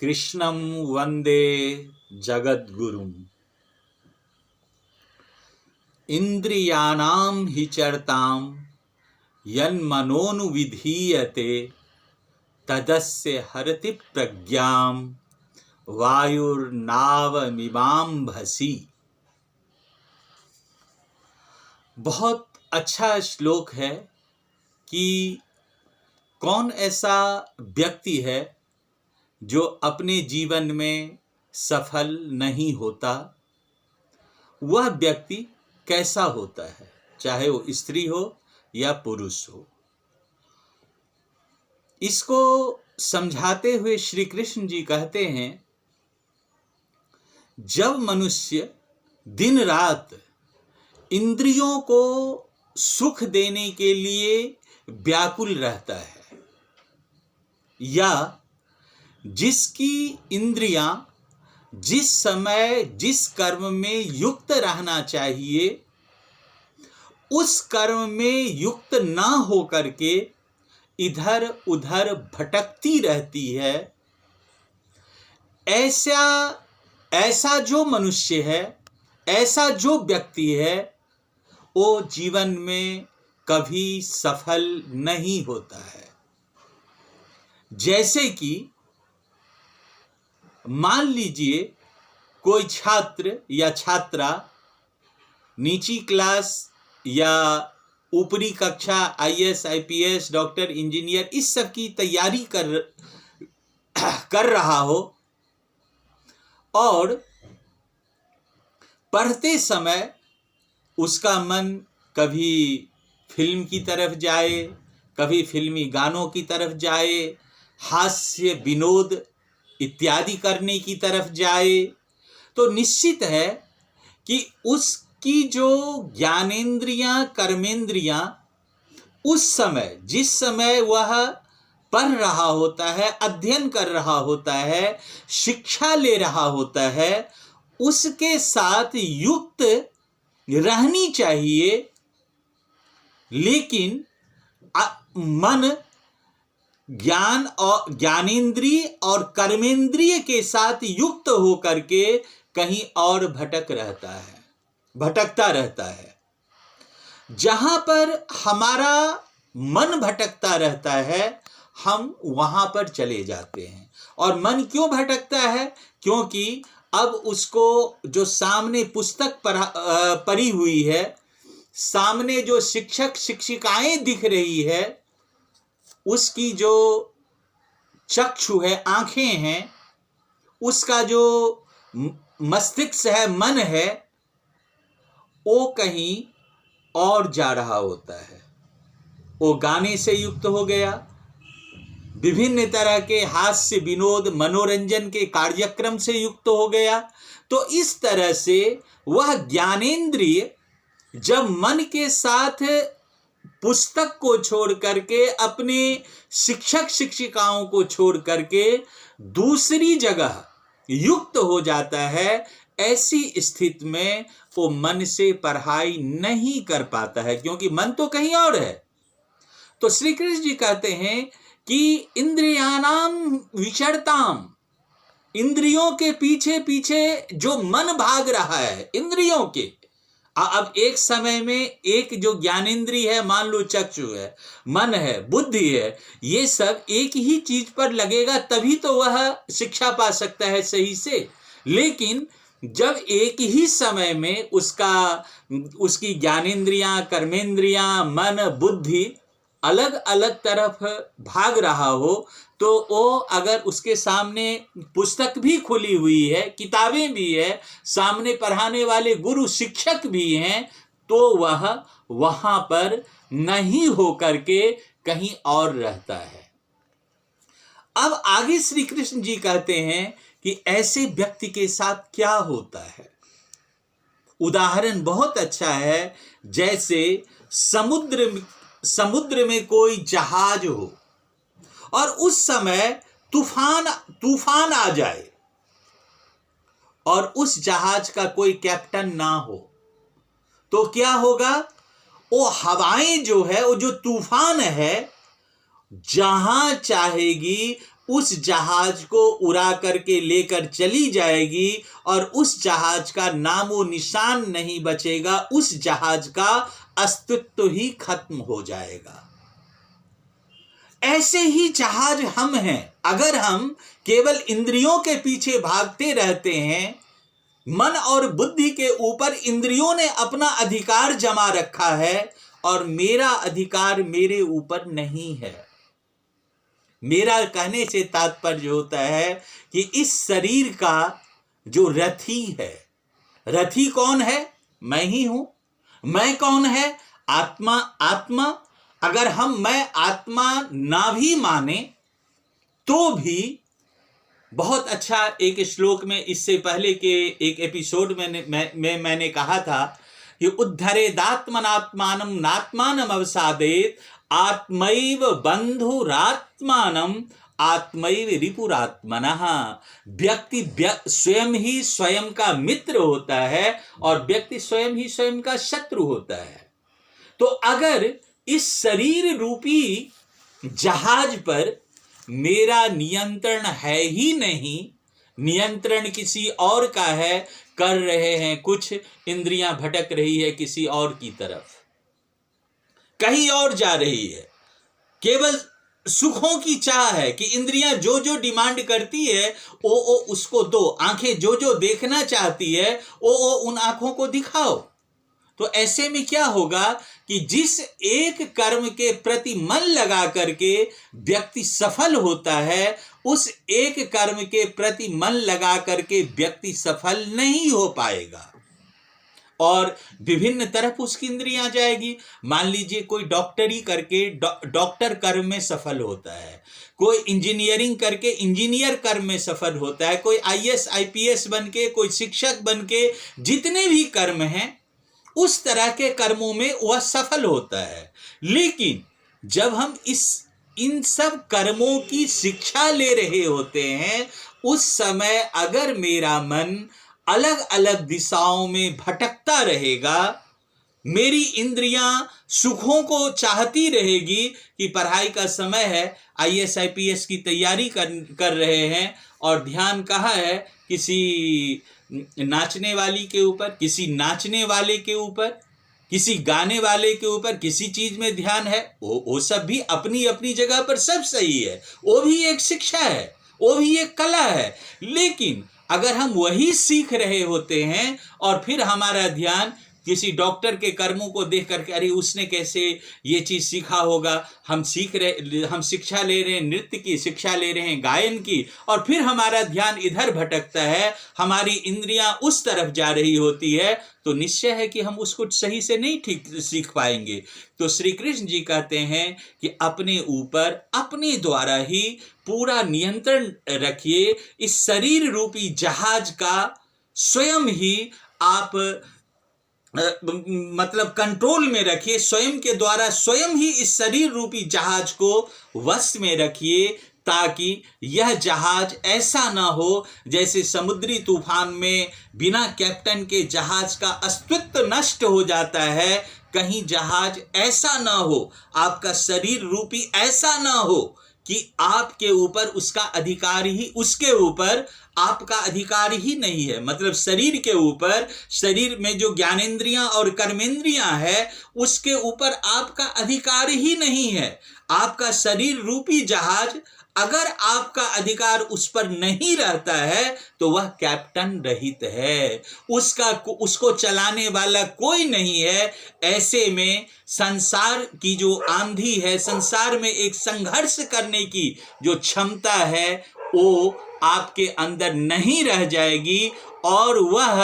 कृष्णं वंदे जगद्गुरुम्। इंद्रियाणां हि चरतां यन्मनोनुविधीयते तदस्य हरति प्रज्ञां वायुर्नावमिवाम्भसि। बहुत अच्छा श्लोक है कि कौन ऐसा व्यक्ति है जो अपने जीवन में सफल नहीं होता। वह व्यक्ति कैसा होता है, चाहे वो स्त्री हो या पुरुष हो। इसको समझाते हुए श्री कृष्ण जी कहते हैं, जब मनुष्य दिन रात इंद्रियों को सुख देने के लिए व्याकुल रहता है, या जिसकी इंद्रियां जिस समय जिस कर्म में युक्त रहना चाहिए उस कर्म में युक्त ना हो करके इधर उधर भटकती रहती है, ऐसा जो मनुष्य है, ऐसा जो व्यक्ति है, वो जीवन में कभी सफल नहीं होता है। जैसे कि मान लीजिए कोई छात्र या छात्रा नीची क्लास या ऊपरी कक्षा आईएएस, आईपीएस, डॉक्टर, इंजीनियर इस सब की तैयारी कर रहा हो और पढ़ते समय उसका मन कभी फिल्म की तरफ जाए, कभी फिल्मी गानों की तरफ जाए, हास्य विनोद इत्यादि करने की तरफ जाए, तो निश्चित है कि उसकी जो ज्ञानेंद्रियां, कर्मेंद्रियां उस समय जिस समय वह पढ़ रहा होता है, अध्ययन कर रहा होता है, शिक्षा ले रहा होता है, उसके साथ युक्त रहनी चाहिए। लेकिन मन ज्ञान और ज्ञानेंद्रिय और कर्मेंद्रिय के साथ युक्त होकर के कहीं और भटकता रहता है। जहां पर हमारा मन भटकता रहता है, हम वहां पर चले जाते हैं। और मन क्यों भटकता है? क्योंकि अब उसको जो सामने पुस्तक पढ़ी हुई है, सामने जो शिक्षक शिक्षिकाएं दिख रही है, उसकी जो चक्षु है, आंखें हैं, उसका जो मस्तिष्क है, मन है, वो कहीं और जा रहा होता है। वो गाने से युक्त हो गया, विभिन्न तरह के हास्य विनोद मनोरंजन के कार्यक्रम से युक्त हो गया। तो इस तरह से वह ज्ञानेंद्रिय जब मन के साथ पुस्तक को छोड़ करके, अपने शिक्षक शिक्षिकाओं को छोड़ करके दूसरी जगह युक्त हो जाता है, ऐसी स्थिति में वो मन से पढ़ाई नहीं कर पाता है, क्योंकि मन तो कहीं और है। तो श्री कृष्ण जी कहते हैं कि इंद्रियाणाम विचरताम, इंद्रियों के पीछे पीछे जो मन भाग रहा है, इंद्रियों के, अब एक समय में एक जो ज्ञानेंद्रिय है, मान लो चक्षु है, मन है, बुद्धि है, ये सब एक ही चीज पर लगेगा तभी तो वह शिक्षा पा सकता है सही से। लेकिन जब एक ही समय में उसकी ज्ञानेंद्रियां, कर्मेंद्रियां, मन, बुद्धि अलग अलग तरफ भाग रहा हो, तो वो अगर उसके सामने पुस्तक भी खुली हुई है, किताबें भी है, सामने पढ़ाने वाले गुरु शिक्षक भी हैं, तो वह वहां पर नहीं हो करके कहीं और रहता है। अब आगे श्री कृष्ण जी कहते हैं कि ऐसे व्यक्ति के साथ क्या होता है। उदाहरण बहुत अच्छा है, जैसे समुद्र में कोई जहाज हो और उस समय तूफान आ जाए और उस जहाज का कोई कैप्टन ना हो, तो क्या होगा? वो हवाएं जो है, वो जो तूफान है, जहां चाहेगी उस जहाज को उड़ा करके लेकर चली जाएगी और उस जहाज का नामो निशान नहीं बचेगा, उस जहाज का अस्तित्व ही खत्म हो जाएगा। ऐसे ही जहाज हम हैं। अगर हम केवल इंद्रियों के पीछे भागते रहते हैं, मन और बुद्धि के ऊपर इंद्रियों ने अपना अधिकार जमा रखा है और मेरा अधिकार मेरे ऊपर नहीं है। मेरा कहने से तात्पर्य होता है कि इस शरीर का जो रथी है, रथी कौन है? मैं ही हूं। मैं कौन है? आत्मा। आत्मा अगर मैं आत्मा ना भी माने तो भी, बहुत अच्छा एक श्लोक में इससे पहले के एक एपिसोड में मैंने कहा था कि उद्धरेदात्मनात्मानं नात्मानं अवसादेत आत्मैव बंधुरात्मानं आत्मैव रिपुरात्मनः। व्यक्ति स्वयं ही स्वयं का मित्र होता है और व्यक्ति स्वयं ही स्वयं का शत्रु होता है। तो अगर इस शरीर रूपी जहाज पर मेरा नियंत्रण है ही नहीं, नियंत्रण किसी और का है, कर रहे हैं कुछ, इंद्रियां भटक रही है किसी और की तरफ, कहीं और जा रही है, केवल सुखों की चाह है कि इंद्रियां जो जो डिमांड करती है ओ उसको दो, आंखें जो जो देखना चाहती है ओ उन आंखों को दिखाओ। तो ऐसे में क्या होगा कि जिस एक कर्म के प्रति मन लगा करके व्यक्ति सफल होता है, उस एक कर्म के प्रति मन लगा करके व्यक्ति सफल नहीं हो पाएगा और विभिन्न तरफ उसकी इंद्रियां जाएगी। मान लीजिए कोई डॉक्टरी करके डॉक्टर कर्म में सफल होता है, कोई इंजीनियरिंग करके इंजीनियर कर्म में सफल होता है, कोई आईएएस आईपीएस बन के, कोई शिक्षक बन के, जितने भी कर्म हैं उस तरह के कर्मों में वह सफल होता है। लेकिन जब हम इन सब कर्मों की शिक्षा ले रहे होते हैं, उस समय अगर मेरा मन अलग अलग दिशाओं में भटकता रहेगा, मेरी इंद्रियां सुखों को चाहती रहेगी कि पढ़ाई का समय है, आईएएस आईपीएस की तैयारी कर रहे हैं और ध्यान कहाँ है? किसी नाचने वाली के ऊपर, किसी नाचने वाले के ऊपर, किसी गाने वाले के ऊपर, किसी चीज में ध्यान है। वो सब भी अपनी अपनी जगह पर सब सही है, वो भी एक शिक्षा है, वो भी एक कला है। लेकिन अगर हम वही सीख रहे होते हैं और फिर हमारा ध्यान किसी डॉक्टर के कर्मों को देख करके, अरे उसने कैसे ये चीज़ सीखा होगा, हम शिक्षा ले रहे हैं, नृत्य की शिक्षा ले रहे हैं, गायन की, और फिर हमारा ध्यान इधर भटकता है, हमारी इंद्रियां उस तरफ जा रही होती है, तो निश्चय है कि हम उसको सही से नहीं ठीक सीख पाएंगे। तो श्री कृष्ण जी कहते हैं कि अपने ऊपर अपने द्वारा ही पूरा नियंत्रण रखिए। इस शरीर रूपी जहाज का स्वयं ही आप मतलब कंट्रोल में रखिए, स्वयं के द्वारा स्वयं ही इस शरीर रूपी जहाज को वश में रखिए, ताकि यह जहाज ऐसा ना हो जैसे समुद्री तूफान में बिना कैप्टन के जहाज का अस्तित्व नष्ट हो जाता है। कहीं जहाज ऐसा ना हो, आपका शरीर रूपी ऐसा ना हो कि आपके ऊपर उसका अधिकार ही, उसके ऊपर आपका अधिकार ही नहीं है। मतलब शरीर के ऊपर, शरीर में जो ज्ञानेंद्रियां और कर्मेंद्रियां है, उसके ऊपर आपका अधिकार ही नहीं है। आपका शरीर रूपी जहाज, अगर आपका अधिकार उस पर नहीं रहता है तो वह कैप्टन रहित है, उसको चलाने वाला कोई नहीं है। ऐसे में संसार की जो आंधी है, संसार में एक संघर्ष करने की जो क्षमता है, वो आपके अंदर नहीं रह जाएगी और वह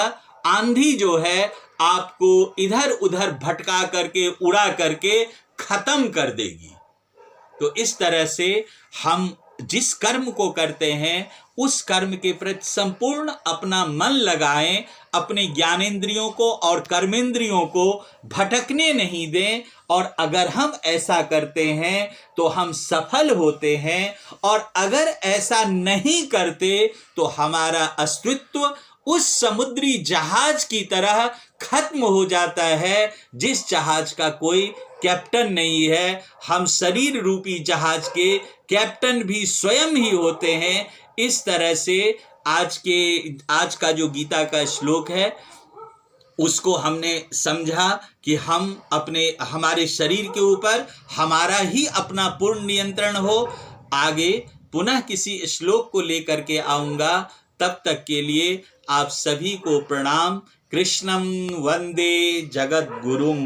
आंधी जो है आपको इधर उधर भटका करके, उड़ा करके खत्म कर देगी। तो इस तरह से हम जिस कर्म को करते हैं, उस कर्म के प्रति संपूर्ण अपना मन लगाएं, अपने ज्ञानेंद्रियों को और कर्मेंद्रियों को भटकने नहीं दें। और अगर हम ऐसा करते हैं तो हम सफल होते हैं, और अगर ऐसा नहीं करते तो हमारा अस्तित्व उस समुद्री जहाज की तरह खत्म हो जाता है, जिस जहाज का कोई कैप्टन नहीं है, हम शरीर रूपी जहाज के कैप्टन भी स्वयं ही होते हैं। इस तरह से आज का जो गीता का श्लोक है उसको हमने समझा कि हमारे शरीर के ऊपर हमारा ही अपना पूर्ण नियंत्रण हो। आगे पुनः किसी श्लोक को लेकर के आऊँगा, तब तक के लिए आप सभी को प्रणाम। कृष्णं वंदे जगद्गुरुम।